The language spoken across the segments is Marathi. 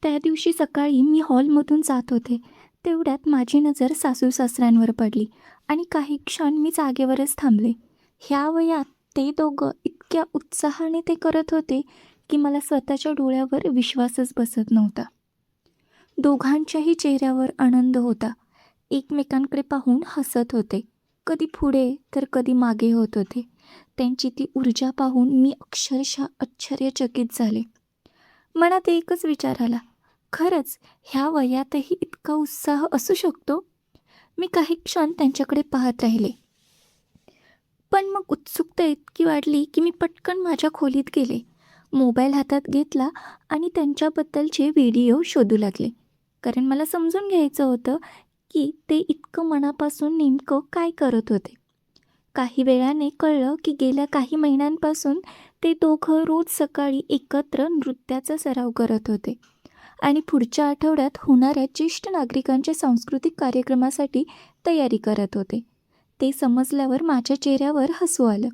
त्या दिवशी सकाळी मी हॉलमधून जात होते, तेवढ्यात माझी नजर सासू-सासऱ्यांवर पडली आणि काही क्षण मी जागेवरच थांबले. ह्या वयात ते दोघं इतक्या उत्साहाने ते करत होते, की मला स्वतःच्या डोळ्यावर विश्वासच बसत नव्हता. दोघांच्याही चेहऱ्यावर आनंद होता. एकमेकांकडे पाहून हसत होते. कधी पुढे तर कधी मागे होत होते. त्यांची ती ऊर्जा पाहून मी अक्षरशः आश्चर्यचकित झाले. मनात एकच विचार आला, खरंच ह्या वयातही इतका उत्साह असू शकतो? मी काही क्षण त्यांच्याकडे पाहत राहिले. पण मग उत्सुकता इतकी वाढली की मी पटकन माझ्या खोलीत गेले. मोबाईल हातात घेतला आणि त्यांच्याबद्दलचे व्हिडिओ शोधू लागले. कारण मला समजून घ्यायचं होतं की ते इतकं मनापासून नेमकं काय करत होते. काही वेळाने कळलं की गेल्या काही महिन्यांपासून ते दोघं रोज सकाळी एकत्र नृत्याचा सराव करत होते आणि पुढच्या आठवड्यात होणाऱ्या ज्येष्ठ नागरिकांच्या सांस्कृतिक कार्यक्रमासाठी तयारी करत होते. ते समजल्यावर माझ्या चेहऱ्यावर हसू आलं.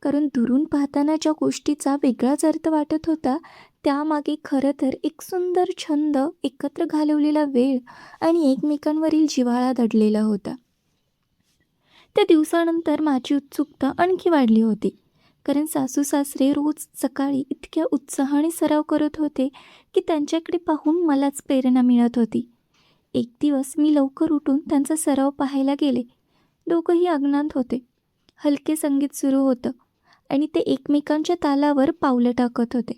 कारण दुरून पाहताना ज्या गोष्टीचा वेगळाच अर्थ वाटत होता, त्यामागे खरं तर एक सुंदर छंद, एकत्र घालवलेला वेळ आणि एकमेकांवरील जिव्हाळा दडलेला होता. त्या दिवसानंतर माझी उत्सुकता आणखी वाढली होती. कारण सासू-सासरे रोज सकाळी इतक्या उत्साहाने सराव करत होते की त्यांच्याकडे पाहून मलाच प्रेरणा मिळत होती. एक दिवस मी लवकर उठून त्यांचा सराव पाहायला गेले. दोघंही अंगणात होते. हलके संगीत सुरू होतं आणि ते एकमेकांच्या तालावर पावलं टाकत होते.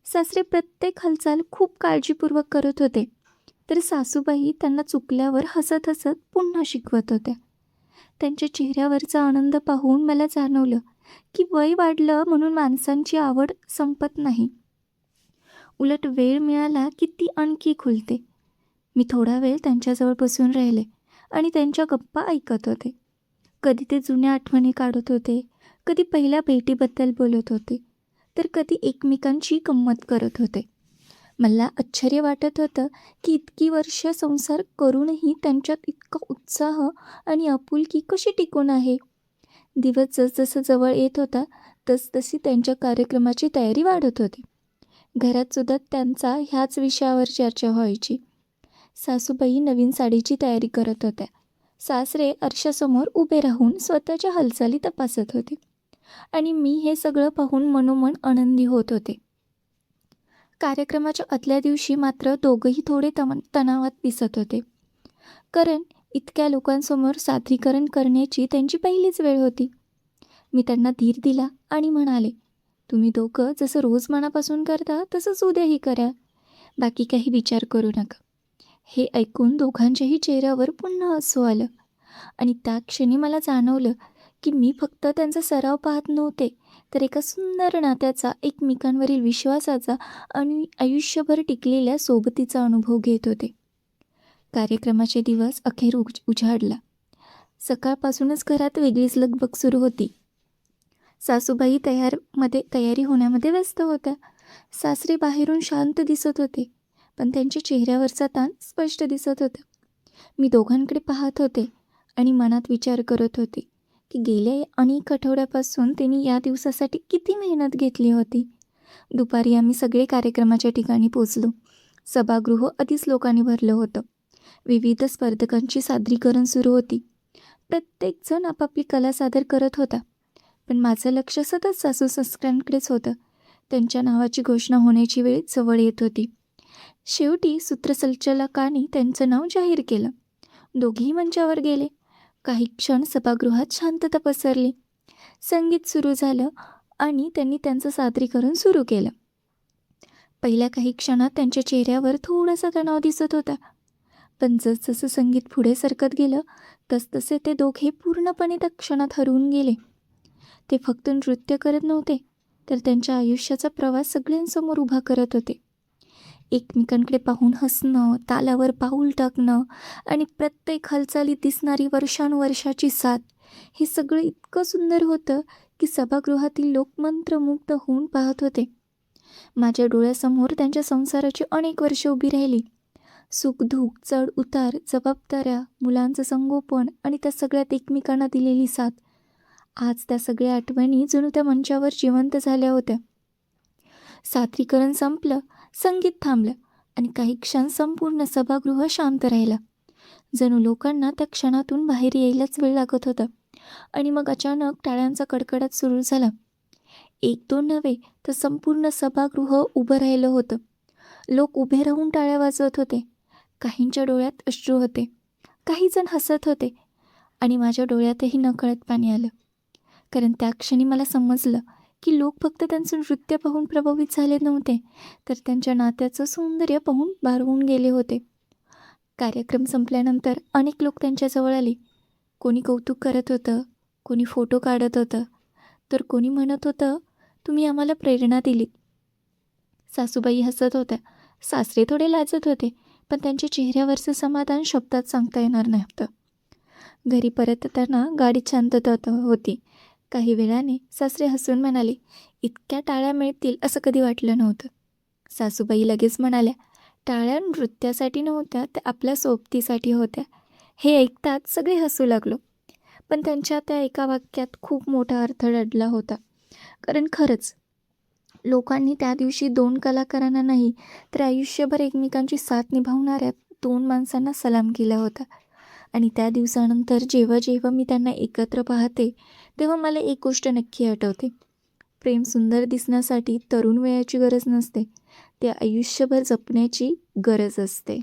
सासरे प्रत्येक हालचाल खूप काळजीपूर्वक करत होते, तर सासूबाई त्यांना चुकल्यावर हसत हसत पुन्हा शिकवत होत्या. त्यांच्या चेहऱ्यावरचा आनंद पाहून मला जाणवलं की वय वाढलं म्हणून माणसांची आवड संपत नाही. उलट वेळ मिळाला की ती आणखी खुलते. मी थोडा वेळ त्यांच्याजवळ बसून राहिले आणि त्यांच्या गप्पा ऐकत होते. कधी ते जुन्या आठवणी काढत होते, कधी पहिल्या भेटीबद्दल बोलत होते, तर कधी एकमेकांची गंमत करत होते. मला आश्चर्य वाटत होतं की इतकी वर्ष संसार करूनही त्यांच्यात इतका उत्साह आणि आपुलकी कशी टिकून आहे. दिवस जसजसं जवळ येत होता तसतशी त्यांच्या कार्यक्रमाची तयारी वाढत होती. घरात सुद्धा त्यांचा ह्याच विषयावर चर्चा व्हायची. सासूबाई नवीन साडीची तयारी करत होत्या. सासरे आरशासमोर उभे राहून स्वतःच्या हालचाली तपासत होते आणि मी हे सगळं पाहून मनोमन आनंदी होत होते. कार्यक्रमाच्या आदल्या दिवशी मात्र दोघंही थोडे तणावात दिसत होते. कारण इतक्या लोकांसमोर सादरीकरण करण्याची त्यांची पहिलीच वेळ होती. मी त्यांना धीर दिला आणि म्हणाले, तुम्ही दोघं जसं रोज मनापासून करता तसंच उद्याही करा. बाकी काही विचार करू नका. हे ऐकून दोघांच्याही चेहऱ्यावर पुन्हा हसू आलं आणि त्या क्षणी मला जाणवलं की मी फक्त त्यांचा सराव पाहत नव्हते, तर एका सुंदर नात्याचा, एकमेकांवरील विश्वासाचा आणि आयुष्यभर टिकलेल्या सोबतीचा अनुभव घेत होते. कार्यक्रमाचे दिवस अखेर उजाडला. सकाळपासूनच घरात वेगळीच लगबग सुरू होती. सासूबाई तयारी होण्यामध्ये व्यस्त होत्या. सासरे बाहेरून शांत दिसत होते, पण त्यांच्या चेहऱ्यावरचा ताण स्पष्ट दिसत होता. मी दोघांकडे पाहत होते आणि मनात विचार करत होते की गेल्या अनेक आठवड्यापासून त्यांनी या दिवसासाठी किती मेहनत घेतली होती. दुपारी आम्ही सगळे कार्यक्रमाच्या ठिकाणी पोचलो. सभागृह आधीच लोकांनी भरलं होतं. विविध स्पर्धकांची सादरीकरण सुरू होती. प्रत्येकजण आपापली कला सादर करत होता, पण माझं लक्ष सतत सासू-सासऱ्यांकडेच होतं. त्यांच्या नावाची घोषणा होण्याची वेळ जवळ येत होती. शेवटी सूत्रसंचालकांनी त्यांचं नाव जाहीर केलं. दोघेही मंचावर गेले. काही क्षण सभागृहात शांतता पसरली. संगीत सुरू झालं आणि त्यांनी त्यांचं सादरीकरण सुरू केलं. पहिल्या काही क्षणात त्यांच्या चेहऱ्यावर थोडासा तणाव दिसत होता, पण जसजसं संगीत पुढे सरकत गेलं तसतसे ते दोघे पूर्णपणे त्या क्षणात हरवून गेले. ते फक्त नृत्य करत नव्हते, तर त्यांच्या आयुष्याचा प्रवास सगळ्यांसमोर उभा करत होते. एकमेकांकडे पाहून हसणं, तालावर पाऊल टाकणं आणि प्रत्येक हालचालीत दिसणारी वर्षानुवर्षाची साथ, हे सगळं इतकं सुंदर होतं की सभागृहातील लोक मंत्रमुग्ध होऊन पाहत होते. माझ्या डोळ्यासमोर त्यांच्या संसाराची अनेक वर्षे उभी राहिली. सुखदुःख, चढ उतार, जबाबदाऱ्या, मुलांचं संगोपन आणि त्या सगळ्यात एकमेकांना दिलेली साथ. आज त्या सगळ्या आठवणी जणू त्या मंचावर जिवंत झाल्या होत्या. सादरीकरण संपलं, संगीत थांबलं आणि काही क्षण संपूर्ण सभागृह शांत राहिलं. जणू लोकांना त्या क्षणातून बाहेर यायलाच वेळ लागत होता. आणि मग अचानक टाळ्यांचा कडकडाट सुरू झाला. एक दोन नव्हे तर संपूर्ण सभागृह उभं राहिलं होतं. लोक उभे राहून टाळ्या वाजवत होते. काहींच्या डोळ्यात अश्रू होते, काही जण हसत होते आणि माझ्या डोळ्यातही नकळत पाणी आलं. कारण त्या क्षणी मला समजलं की लोक फक्त त्यांचं नृत्य पाहून प्रभावित झाले नव्हते, तर त्यांच्या नात्याचं सौंदर्य पाहून भारावून गेले होते. कार्यक्रम संपल्यानंतर अनेक लोक त्यांच्याजवळ आले. कोणी कौतुक करत होतं, कोणी फोटो काढत होतं, तर कोणी म्हणत होतं, तुम्ही आम्हाला प्रेरणा दिलीत. सासूबाई हसत होत्या, सासरे थोडे लाजत होते, पण त्यांच्या चेहऱ्यावरचं समाधान शब्दात सांगता येणार नव्हतं. घरी परत येताना गाडीत शांतता होती. काही वेळाने सासरे हसून म्हणाले, इतक्या टाळ्या मिळतील असं कधी वाटलं नव्हतं. सासूबाई लगेच म्हणाल्या, टाळ्या नृत्यासाठी नव्हत्या, त्या आपल्या सोबतीसाठी होत्या. हे ऐकताच सगळे हसू लागलो. पण त्यांच्या त्या एका वाक्यात खूप मोठा अर्थ दडला होता. कारण खरंच लोकांनी त्या दिवशी दोन कलाकारांना नाही, तर आयुष्यभर एकमेकांची साथ निभावणाऱ्या दोन माणसांना सलाम केला होता. आणि त्या दिवसानंतर जेव्हा जेव्हा मी त्यांना एकत्र पाहते, तेव्हा मला एक गोष्ट नक्की आठवते. प्रेम सुंदर दिसण्यासाठी तरुण वयाची गरज नसते, ते आयुष्यभर जपण्याची गरज असते.